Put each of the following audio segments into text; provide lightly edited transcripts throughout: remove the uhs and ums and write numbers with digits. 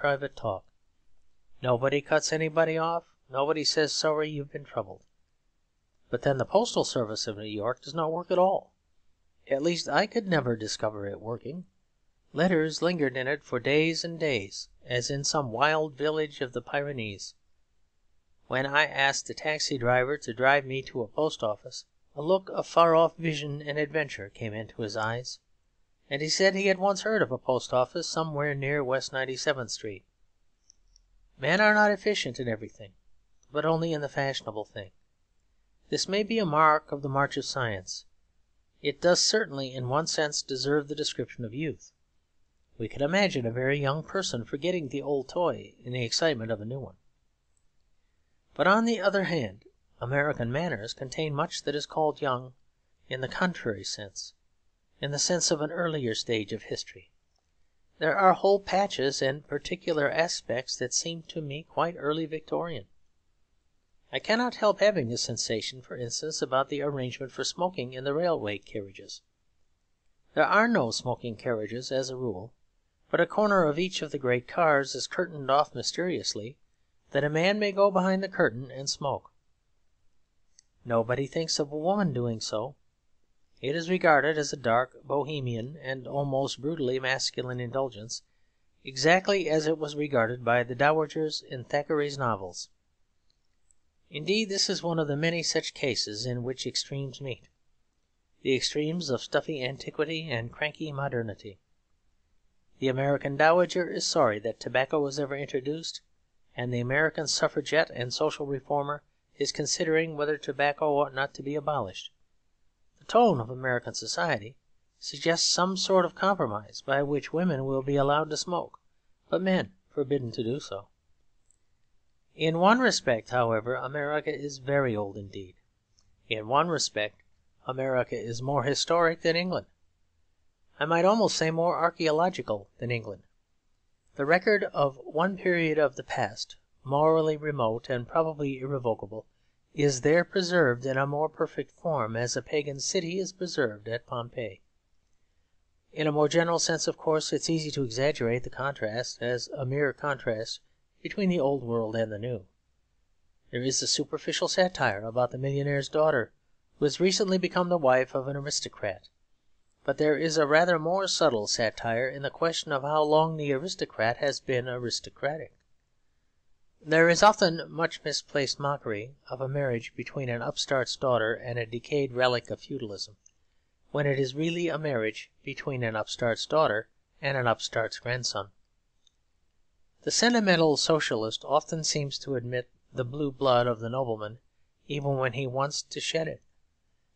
private talk. Nobody cuts anybody off, nobody says sorry you've been troubled. But then the postal service of New York does not work at all. At least I could never discover it working. Letters lingered in it for days and days, as in some wild village of the Pyrenees. When I asked a taxi driver to drive me to a post office, a look of far-off vision and adventure came into his eyes, and he said he had once heard of a post office somewhere near West 97th Street. Men are not efficient in everything, but only in the fashionable thing. This may be a mark of the march of science. It does certainly in one sense deserve the description of youth. We can imagine a very young person forgetting the old toy in the excitement of a new one. But on the other hand, American manners contain much that is called young in the contrary sense, in the sense of an earlier stage of history. There are whole patches and particular aspects that seem to me quite early Victorian. I cannot help having this sensation, for instance, about the arrangement for smoking in the railway carriages. There are no smoking carriages as a rule, but a corner of each of the great cars is curtained off mysteriously, that a man may go behind the curtain and smoke. Nobody thinks of a woman doing so. It is regarded as a dark, bohemian, and almost brutally masculine indulgence, exactly as it was regarded by the dowagers in Thackeray's novels. Indeed, this is one of the many such cases in which extremes meet, the extremes of stuffy antiquity and cranky modernity. The American dowager is sorry that tobacco was ever introduced, and the American suffragette and social reformer is considering whether tobacco ought not to be abolished. The tone of American society suggests some sort of compromise by which women will be allowed to smoke, but men forbidden to do so. In one respect, however, America is very old indeed. In one respect, America is more historic than England. I might almost say more archaeological than England. The record of one period of the past, morally remote and probably irrevocable, is there preserved in a more perfect form, as a pagan city is preserved at Pompeii. In a more general sense, of course, it is easy to exaggerate the contrast as a mere contrast between the old world and the new. There is a superficial satire about the millionaire's daughter, who has recently become the wife of an aristocrat. But there is a rather more subtle satire in the question of how long the aristocrat has been aristocratic. There is often much misplaced mockery of a marriage between an upstart's daughter and a decayed relic of feudalism, when it is really a marriage between an upstart's daughter and an upstart's grandson. The sentimental socialist often seems to admit the blue blood of the nobleman even when he wants to shed it,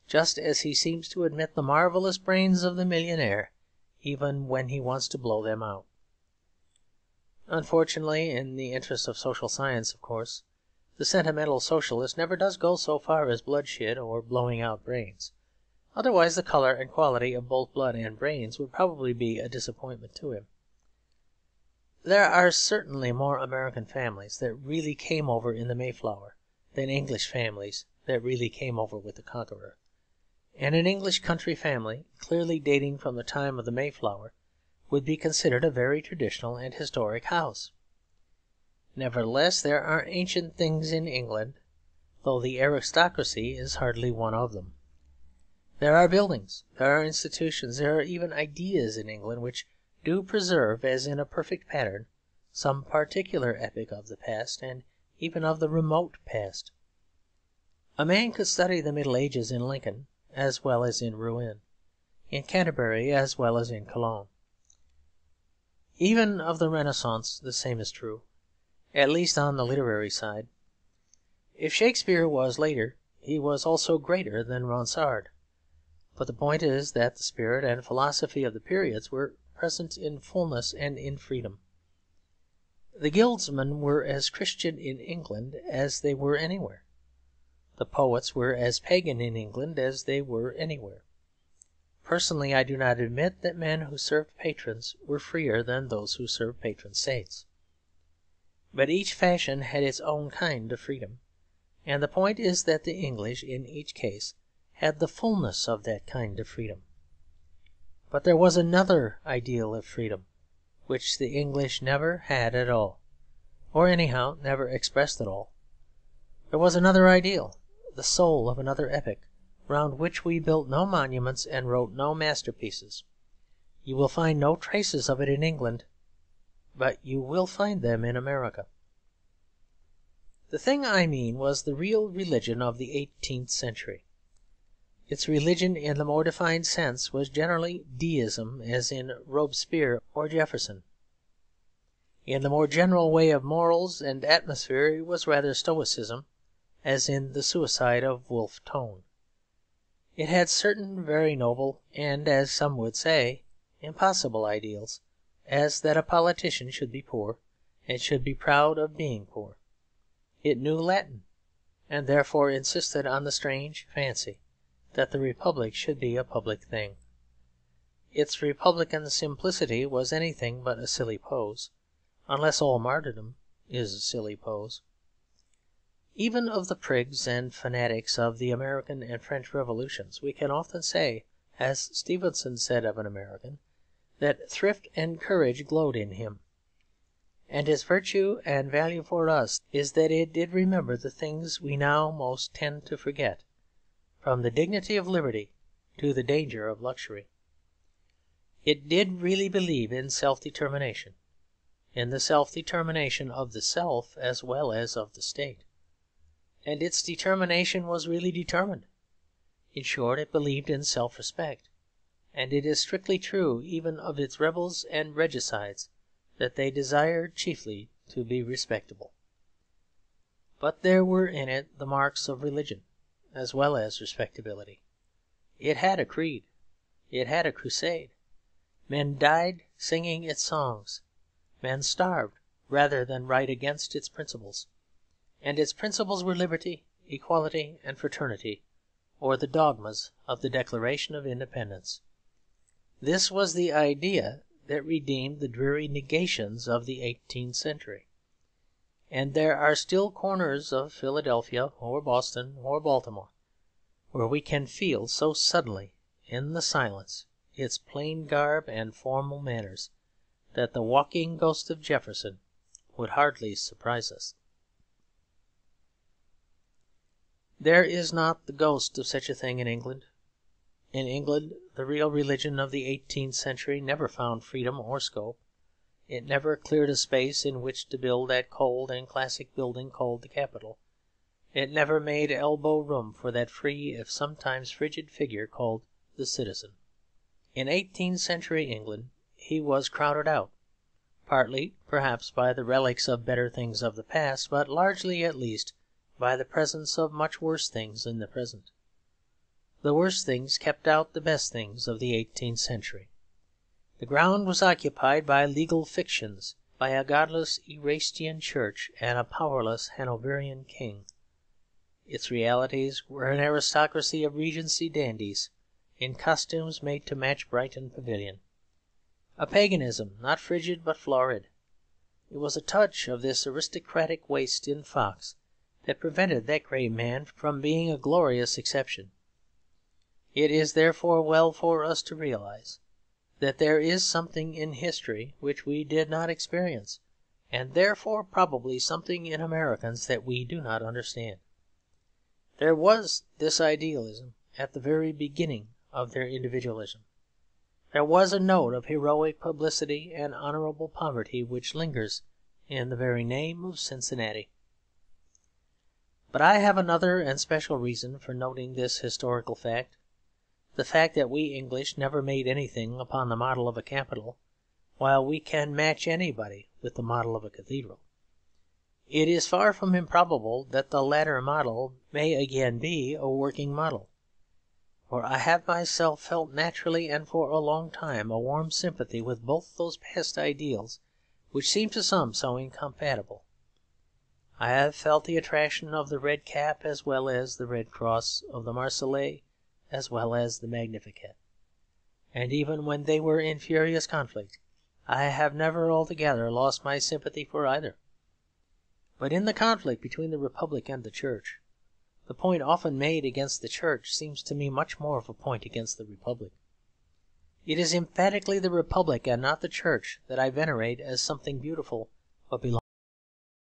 just as he seems to admit the marvellous brains of the millionaire even when he wants to blow them out. Unfortunately, in the interest of social science, of course, the sentimental socialist never does go so far as bloodshed or blowing out brains. Otherwise the colour and quality of both blood and brains would probably be a disappointment to him. There are certainly more American families that really came over in the Mayflower than English families that really came over with the Conqueror. And an English country family, clearly dating from the time of the Mayflower, would be considered a very traditional and historic house. Nevertheless, there are ancient things in England, though the aristocracy is hardly one of them. There are buildings, there are institutions, there are even ideas in England which do preserve, as in a perfect pattern, some particular epoch of the past, and even of the remote past. A man could study the Middle Ages in Lincoln as well as in Rouen, in Canterbury as well as in Cologne. Even of the Renaissance the same is true, at least on the literary side. If Shakespeare was later, he was also greater than Ronsard. But the point is that the spirit and philosophy of the periods were present in fullness and in freedom. The guildsmen were as Christian in England as they were anywhere. The poets were as pagan in England as they were anywhere. Personally, I do not admit that men who served patrons were freer than those who served patron saints. But each fashion had its own kind of freedom, and the point is that the English in each case had the fullness of that kind of freedom. But there was another ideal of freedom, which the English never had at all, or anyhow never expressed at all. There was another ideal, the soul of another epoch, round which we built no monuments and wrote no masterpieces. You will find no traces of it in England, but you will find them in America. The thing I mean was the real religion of the 18th century. Its religion in the more defined sense was generally deism, as in Robespierre or Jefferson. In the more general way of morals and atmosphere it was rather stoicism, as in The Suicide of Wolfe Tone. It had certain very noble and, as some would say, impossible ideals, as that a politician should be poor, and should be proud of being poor. It knew Latin, and therefore insisted on the strange fancy that the Republic should be a public thing. Its republican simplicity was anything but a silly pose, unless all martyrdom is a silly pose. Even of the prigs and fanatics of the American and French revolutions we can often say, as Stevenson said of an American, that thrift and courage glowed in him. And its virtue and value for us is that it did remember the things we now most tend to forget, from the dignity of liberty to the danger of luxury. It did really believe in self-determination, in the self-determination of the self as well as of the state. And its determination was really determined. In short, it believed in self-respect. And it is strictly true even of its rebels and regicides that they desired chiefly to be respectable. But there were in it the marks of religion as well as respectability. It had a creed. It had a crusade. Men died singing its songs. Men starved rather than write against its principles. And its principles were liberty, equality, and fraternity, or the dogmas of the Declaration of Independence. This was the idea that redeemed the dreary negations of the 18th century. And there are still corners of Philadelphia or Boston or Baltimore where we can feel so suddenly in the silence its plain garb and formal manners that the walking ghost of Jefferson would hardly surprise us. There is not the ghost of such a thing in England. In England the real religion of the 18th century never found freedom or scope. It never cleared a space in which to build that cold and classic building called the Capitol. It never made elbow room for that free if sometimes frigid figure called the citizen. In 18th century England he was crowded out, partly perhaps by the relics of better things of the past, but largely at least by the presence of much worse things in the present. The worst things kept out the best things of the 18th century. The ground was occupied by legal fictions, by a godless Erastian church and a powerless Hanoverian king. Its realities were an aristocracy of Regency dandies, in costumes made to match Brighton Pavilion. A paganism not frigid but florid. It was a touch of this aristocratic waste in Fox that prevented that great man from being a glorious exception. It is therefore well for us to realise that there is something in history which we did not experience, and therefore probably something in Americans that we do not understand. There was this idealism at the very beginning of their individualism. There was a note of heroic publicity and honourable poverty which lingers in the very name of Cincinnati. But I have another and special reason for noting this historical fact, the fact that we English never made anything upon the model of a capital, while we can match anybody with the model of a cathedral. It is far from improbable that the latter model may again be a working model. For I have myself felt naturally and for a long time a warm sympathy with both those past ideals which seem to some so incompatible. I have felt the attraction of the red cap as well as the red cross, of the Marseillaise as well as the Magnificat. And even when they were in furious conflict, I have never altogether lost my sympathy for either. But in the conflict between the Republic and the Church, the point often made against the Church seems to me much more of a point against the Republic. It is emphatically the Republic and not the Church that I venerate as something beautiful but belonging to man.